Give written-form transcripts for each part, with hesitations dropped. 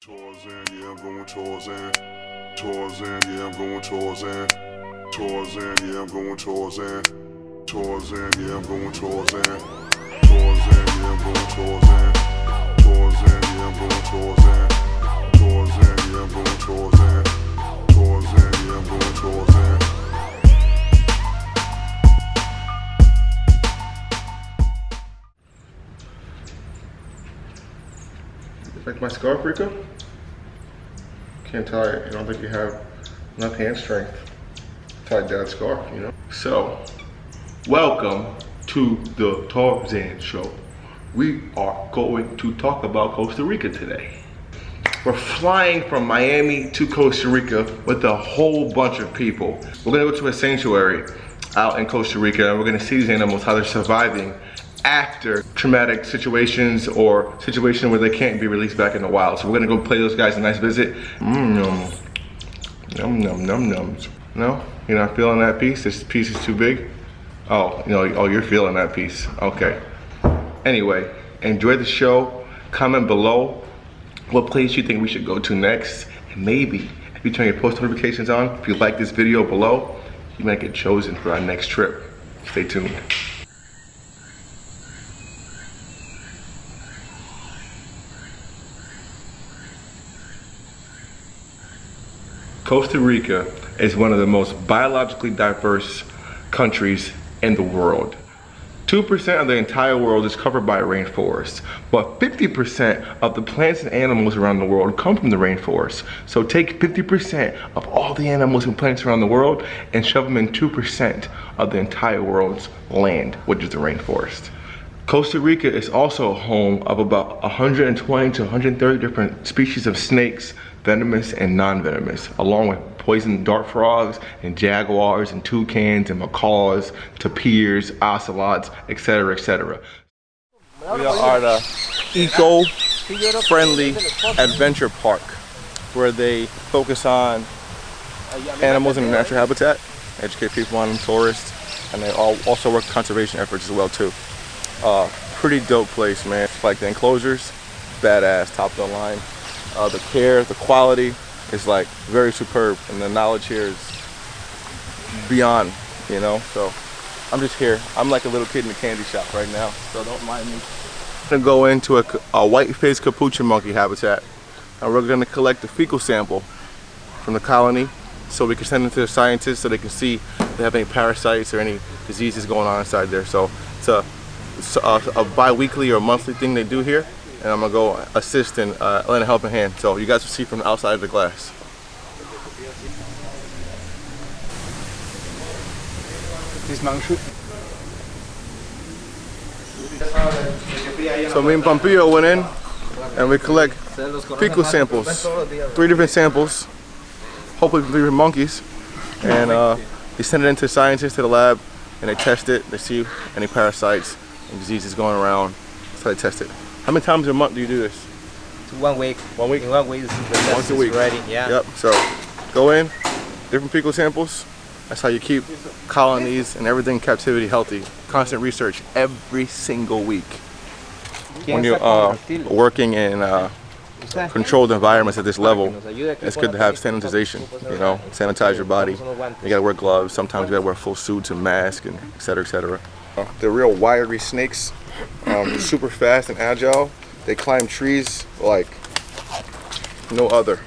Tarzan, yeah, I'm going Tarzan. Tarzan, yeah, I'm going Tarzan. Tarzan, yeah, I'm going Tarzan. Tarzan, yeah, I'm going Tarzan. Tarzan, yeah, I'm going Tarzan. Tarzan, yeah, I'm going Tarzan. Tarzan, yeah, I'm going Tarzan. Tarzan, yeah, I'm going Tarzan. Like my scarf, Rico? Can't tie it. I don't think you have enough hand strength to tie Dad's scarf, you know? So, welcome to the Tarzan Show. We are going to talk about Costa Rica today. We're flying from Miami to Costa Rica with a whole bunch of people. We're gonna go to a sanctuary out in Costa Rica and we're gonna see these animals, how they're surviving after traumatic situations or situations where they can't be released back in the wild. So we're gonna go play those guys a nice visit. Num num num nums. No? You're not feeling that piece? This piece is too big? Oh, you're feeling that piece. Okay. Anyway, enjoy the show. Comment below what place you think we should go to next. And maybe if you turn your post notifications on, if you like this video below, you might get chosen for our next trip. Stay tuned. Costa Rica is one of the most biologically diverse countries in the world. 2% of the entire world is covered by a rainforest, but 50% of the plants and animals around the world come from the rainforest. So take 50% of all the animals and plants around the world and shove them in 2% of the entire world's land, which is the rainforest. Costa Rica is also home of about 120 to 130 different species of snakes, venomous and non-venomous, along with poison dart frogs and jaguars and toucans and macaws, tapirs, ocelots, etc., etc. We are the eco-friendly adventure park where they focus on animals in their natural habitat, educate people on them, tourists, and they also work conservation efforts as well too. Pretty dope place, man. Like the enclosures, badass, top of the line. The care, the quality is like very superb, and the knowledge here is beyond, you know. So I'm just here. I'm like a little kid in a candy shop right now, so don't mind me. I'm gonna go into a white-faced capuchin monkey habitat, and we're gonna collect the fecal sample from the colony so we can send it to the scientists so they can see if they have any parasites or any diseases going on inside there. So it's a bi-weekly or monthly thing they do here, and I'm gonna go assist and lend a helping hand. So you guys will see from the outside of the glass. So me and Pampillo went in and we collect fecal samples, 3 different samples, hopefully from 3 different monkeys, and they send it into scientists to the lab and they test it, they see any parasites and diseases going around. That's how they test it. How many times a month do you do this? 1 week. 1 week? In 1 week, the Once a week. ready. Yeah. Yep. So go in, different fecal samples. That's how you keep colonies and everything in captivity healthy. Constant research every single week. When you're working in controlled environments at this level, it's good to have sanitization. You know, sanitize your body. You gotta wear gloves. Sometimes you gotta wear full suits and masks, and et cetera, et cetera. They're real wiry snakes, super fast and agile. They climb trees like no other.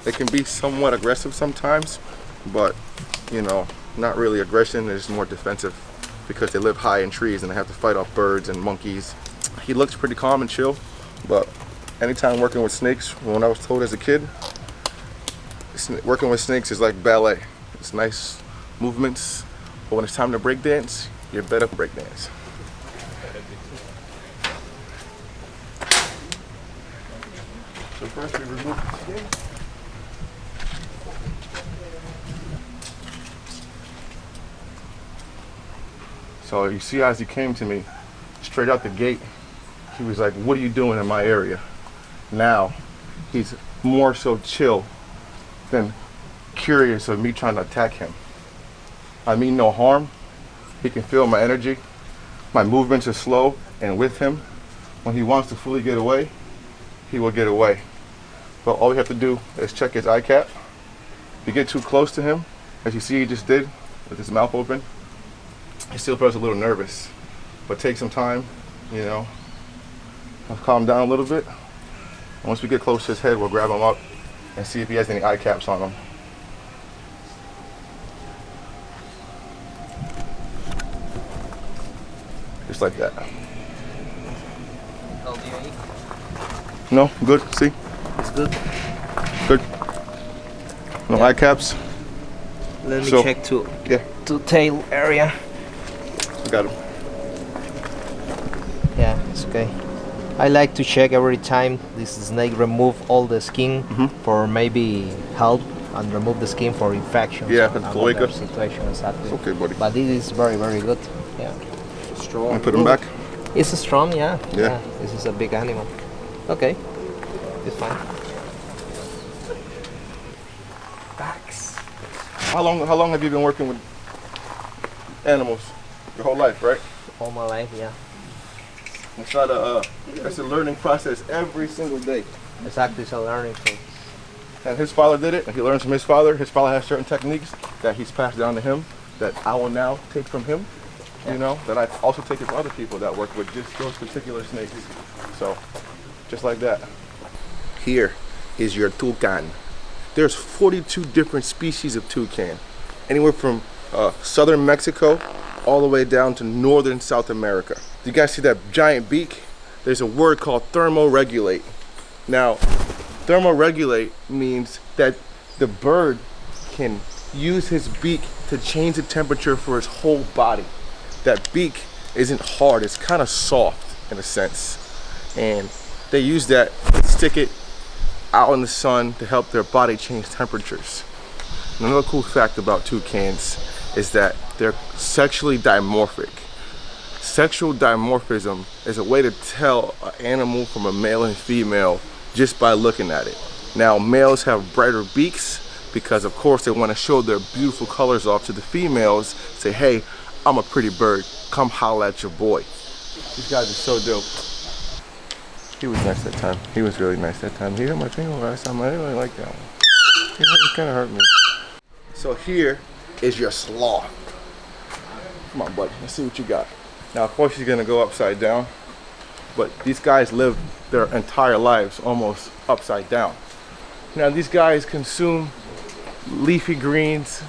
They can be somewhat aggressive sometimes, but you know, not really aggression. They're just more defensive because they live high in trees and they have to fight off birds and monkeys. He looks pretty calm and chill, but anytime working with snakes, when I was told as a kid, working with snakes is like ballet. It's nice movements, but when it's time to break dance, you're better break dance. So first we remove the skin. So you see, as he came to me, straight out the gate, he was like, "What are you doing in my area?" Now, he's more so chill than curious of me trying to attack him. I mean no harm. He can feel my energy. My movements are slow, and with him, when he wants to fully get away, he will get away. But all we have to do is check his eye cap. If you get too close to him, as you see he just did, with his mouth open, he still feels a little nervous. But take some time, you know, calm down a little bit. And once we get close to his head, we'll grab him up and see if he has any eye caps on him. Just like that. No, good, see? It's good. Good. No eye caps. Let me So, check to Yeah, tail area. we got him. Yeah, it's okay. I like to check every time this snake remove all the skin for maybe help and remove the skin for infections. Yeah, and for other cloaca. situation, exactly. It's okay, buddy. But this is very, very good. Yeah. Strong. And put him back. It's strong, yeah. Yeah. This is a big animal. Okay. It's fine. Backs. How long have you been working with animals? Your whole life, right? All my life, yeah. It's not it's a learning process every single day. Exactly, it's a learning thing. And his father did it, and he learns from his father. His father has certain techniques that he's passed down to him that I will now take from him. You know, that I also take it from other people that work with just those particular snakes. So, just like that. Here is your toucan. There's 42 different species of toucan, anywhere from southern Mexico all the way down to northern South America. You guys see that giant beak? There's a word called thermoregulate. Now, thermoregulate means that the bird can use his beak to change the temperature for his whole body. That beak isn't hard, it's kind of soft in a sense. And they use that to stick it out in the sun to help their body change temperatures. And another cool fact about toucans is that they're sexually dimorphic. Sexual dimorphism is a way to tell an animal from a male and female just by looking at it. Now, males have brighter beaks because, of course, they want to show their beautiful colors off to the females. Say, hey, I'm a pretty bird. Come holla at your boy. These guys are so dope. He was nice that time. He was really nice that time. He hit my finger last time. I didn't really like that one. He kind of hurt me. So here is your sloth. Come on, buddy. Let's see what you got. Now, of course, he's going to go upside down. But these guys live their entire lives almost upside down. Now, these guys consume leafy greens,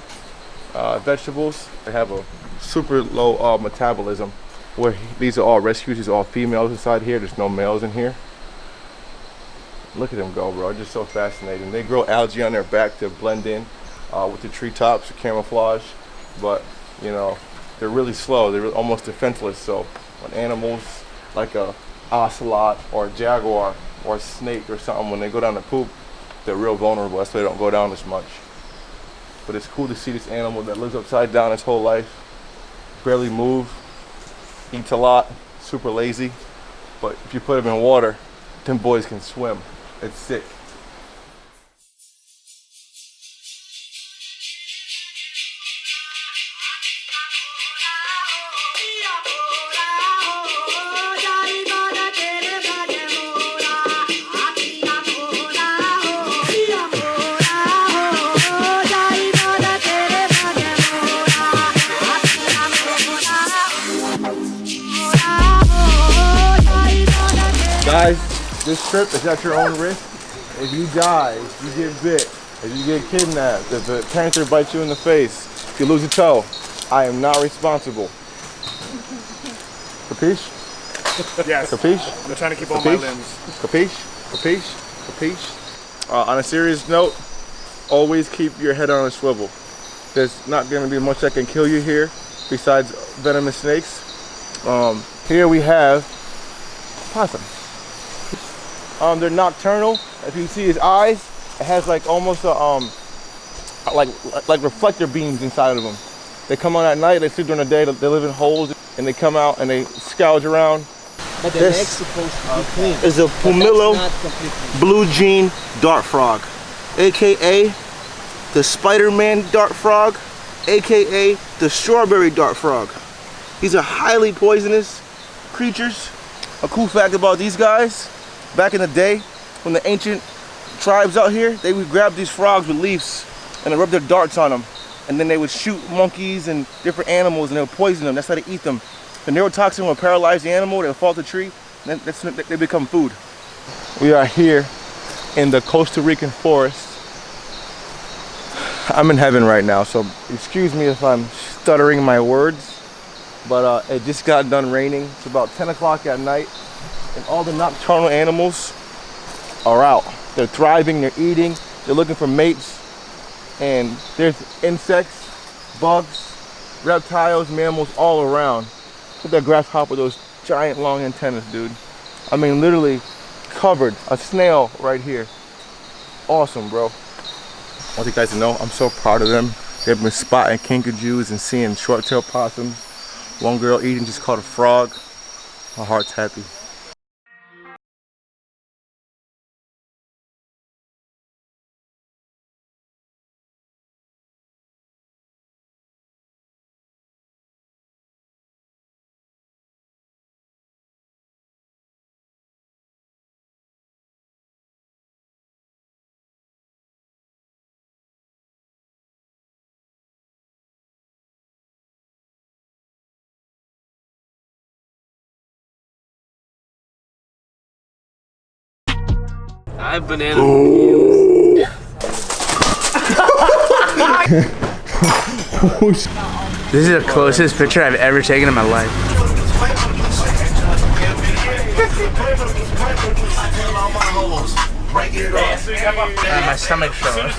vegetables. They have a super low metabolism. Where these are all rescues, these are all females inside here. There's no males in here. Look at them go, bro. Just so fascinating. They grow algae on their back to blend in with the treetops to camouflage. But, you know, they're really slow. They're almost defenseless. So when animals like a ocelot or a jaguar or a snake or something, when they go down to poop, they're real vulnerable. That's why they don't go down as much. But it's cool to see this animal that lives upside down its whole life, barely move, eats a lot, super lazy. But if you put them in water, them boys can swim. It's sick. Guys, this trip is at your own risk. If you die, if you get bit, if you get kidnapped, if a panther bites you in the face, if you lose a toe, I am not responsible. Capiche? Yes. Capiche? I'm trying to keep all my limbs. Capiche? Capiche? Capiche? On a serious note, always keep your head on a swivel. There's not going to be much that can kill you here besides venomous snakes. Here we have possum. They're nocturnal. If you see his eyes, it has like almost a like reflector beams inside of them. They come on at night, they sleep during the day, they live in holes, and they come out and they scourge around. But the This neck's supposed to be clean. is a But Pumillo that's not completely. blue jean dart frog, aka the Spider-Man dart frog, aka the strawberry dart frog. These are highly poisonous creatures. A cool fact about these guys, back in the day, when the ancient tribes out here, they would grab these frogs with leaves and they rub their darts on them. And then they would shoot monkeys and different animals and they would poison them. That's how they eat them. The neurotoxin will paralyze the animal, they'll fall to the tree, and they become food. We are here in the Costa Rican forest. I'm in heaven right now, so excuse me if I'm stuttering my words, but it just got done raining. It's about 10 o'clock at night, and all the nocturnal animals are out. They're thriving, they're eating, they're looking for mates, and there's insects, bugs, reptiles, mammals all around. Look at that grasshopper, those giant long antennas, dude. I mean, literally covered, a snail right here. Awesome, bro. I want you guys to know, I'm so proud of them. They've been spotting kinkajous and seeing short-tailed possums. One girl eating just caught a frog. My heart's happy. I have banana peels. This is the closest picture I've ever taken in my life. My stomach's showing.